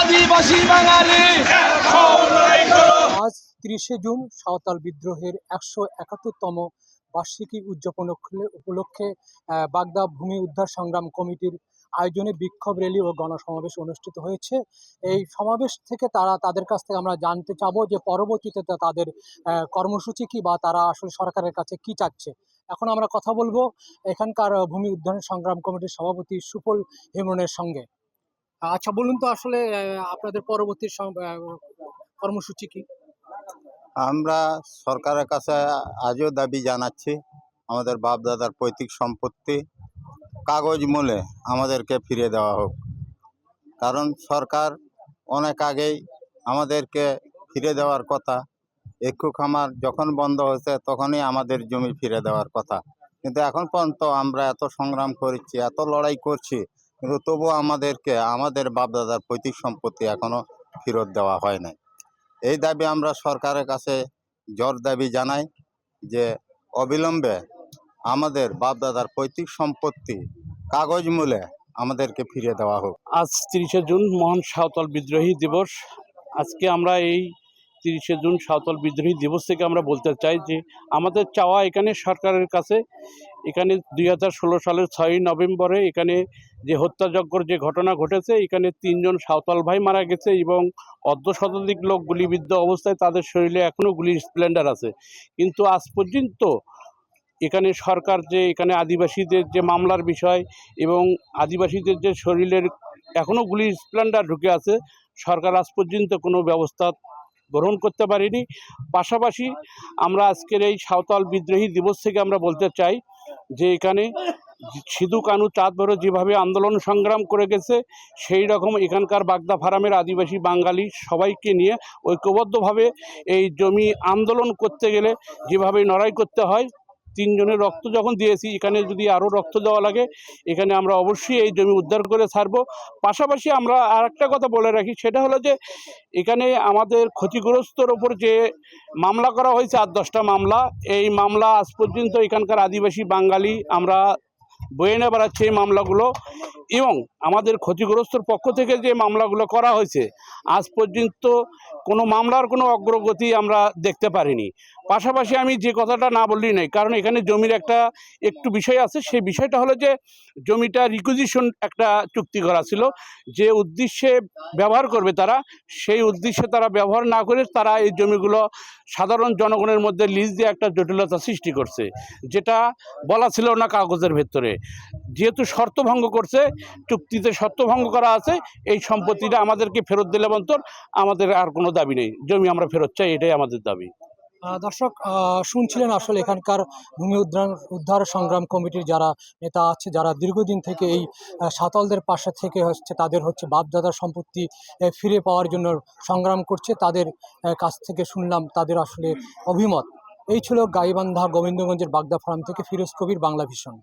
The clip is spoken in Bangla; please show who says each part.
Speaker 1: আদিবাসী বাঙালি।
Speaker 2: আজ ৩০শে জুন সাঁওতাল বিদ্রোহের ১৭১তম বার্ষিকী উদযাপন উপলক্ষে বাগদা ভূমি উদ্ধার সংগ্রাম কমিটির আয়োজনে বিক্ষোভ র্যালি ও গণসমাবেশ অনুষ্ঠিত হয়েছে। এই সমাবেশ থেকে তাদের কাছ থেকে আমরা জানতে চাবো যে পরবর্তীতে তাদের কর্মসূচি কি বা তারা আসলে সরকারের কাছে কি চাচ্ছে। এখন আমরা কথা বলবো এখানকার ভূমি উদ্ধার সংগ্রাম কমিটির সভাপতি সুফল হেমনের সঙ্গে। আচ্ছা, বলুন তো আসলে আপনাদের পরবর্তী কর্মসূচি কি?
Speaker 3: আমরা সরকারের কাছে আজও দাবি জানাচ্ছি, আমাদের বাপ দাদার পৈতৃক সম্পত্তি কাগজ মূলে আমাদেরকে ফিরিয়ে দেওয়া হোক। কারণ সরকার অনেক আগেই আমাদেরকে ফিরে দেওয়ার কথা। এক্কু খামার যখন বন্ধ হয়েছে তখনই আমাদের জমি ফিরে দেওয়ার কথা, কিন্তু এখন পর্যন্ত আমরা এত সংগ্রাম করছি, এত লড়াই করছি, কিন্তু তবুও আমাদেরকে আমাদের বাপ দাদার পৈতৃক সম্পত্তি এখনো ফেরত দেওয়া হয় নাই। এই দাবি আমরা সরকারের কাছে জোর দাবি জানাই যে অবিলম্বে আমাদের বাপদাদার পৈতৃক সম্পত্তি কাগজ মূলে আমাদেরকে ফিরিয়ে দেওয়া হোক।
Speaker 4: আজ ৩০শে জুন মহান সাঁওতাল বিদ্রোহী দিবস। আজকে আমরা এই ৩০শে জুন সাঁওতাল বিদ্রোহী দিবস থেকে আমরা বলতে চাই যে আমাদের চাওয়া এখানে সরকারের কাছে, এখানে ২০১৬ সালের ৬ই নভেম্বরে এখানে যে হত্যাযজ্ঞর যে ঘটনা ঘটেছে, এখানে ৩ জন সাঁওতাল ভাই মারা গেছে এবং অর্ধশতাধিক লোক গুলিবিদ্ধ অবস্থায়, তাদের শরীরে এখনও গুলির স্প্লেন্ডার আছে। কিন্তু আজ পর্যন্ত এখানে সরকার যে এখানে আদিবাসীদের যে মামলার বিষয় এবং আদিবাসীদের যে শরীরের এখনও গুলির স্প্লেন্ডার ঢুকে আছে, সরকার আজ পর্যন্ত কোনো ব্যবস্থা গ্রহণ করতে পারেনি। পাশাপাশি আমরা আজকের এই সাঁওতাল বিদ্রোহী দিবস থেকে আমরা বলতে চাই যে এখানে সিধু কানু চাঁদ ভৈরো যেভাবে আন্দোলন সংগ্রাম করে গেছে, সেই রকম এখানকার বাগদা ফার্মের আদিবাসী বাঙালি সবাইকে নিয়ে ঐক্যবদ্ধভাবে এই জমি আন্দোলন করতে গেলে যেভাবে লড়াই করতে হয়, ৩ জনের রক্ত যখন দিয়েছি, এখানে যদি আরও রক্ত দেওয়া লাগে, এখানে আমরা অবশ্যই এই জমি উদ্ধার করে ছাড়ব। পাশাপাশি আমরা আর একটা কথা বলে রাখি, সেটা হলো যে এখানে আমাদের ক্ষতিগ্রস্তর ওপর যে মামলা করা হয়েছে ৮-১০টা মামলা, এই মামলা আজ পর্যন্ত এখানকার আদিবাসী বাঙালি আমরা বয়ে নিয়ে বেড়াচ্ছি এই মামলাগুলো, এবং আমাদের ক্ষতিগ্রস্তর পক্ষ থেকে যে মামলাগুলো করা হয়েছে আজ পর্যন্ত কোনো মামলার কোনো অগ্রগতি আমরা দেখতে পারিনি। পাশাপাশি আমি যে কথাটা না বললেই নাই, কারণ এখানে জমির একটু বিষয় আছে। সেই বিষয়টা হলো যে জমিটা রিকুইজিশন একটা চুক্তি করা ছিল, যে উদ্দেশ্যে ব্যবহার করবে তারা, সেই উদ্দেশ্যে তারা ব্যবহার না করে তারা এই জমিগুলো সাধারণ জনগণের মধ্যে লিজ দিয়ে একটা জটিলতা সৃষ্টি করছে, যেটা বলা ছিল না কাগজের ভেতরে। যেহেতু শর্তভঙ্গ করছে, চুক্তিতে শর্তভঙ্গ করা আছে, এই সম্পত্তিটা আমাদেরকে ফেরত দিলে বন্তর আমাদের আর কোনো দাবি নেই, জমি আমরা ফেরত চাই, এটাই আমাদের দাবি।
Speaker 2: দর্শক, শুনছিলেন আসলে এখানকার ভূমি উদ্ধার সংগ্রাম কমিটির যারা নেতা আছে, যারা দীর্ঘদিন থেকে এই সাঁওতালদের পাশে থেকে তাদের বাপদাদার সম্পত্তি ফিরে পাওয়ার জন্য সংগ্রাম করছে, তাদের কাছ থেকে শুনলাম তাদের আসলে অভিমত। এই ছিল গাইবান্ধা গোবিন্দগঞ্জের বাগদা ফার্ম থেকে ফিরোজ কবির, বাংলা ভিশন।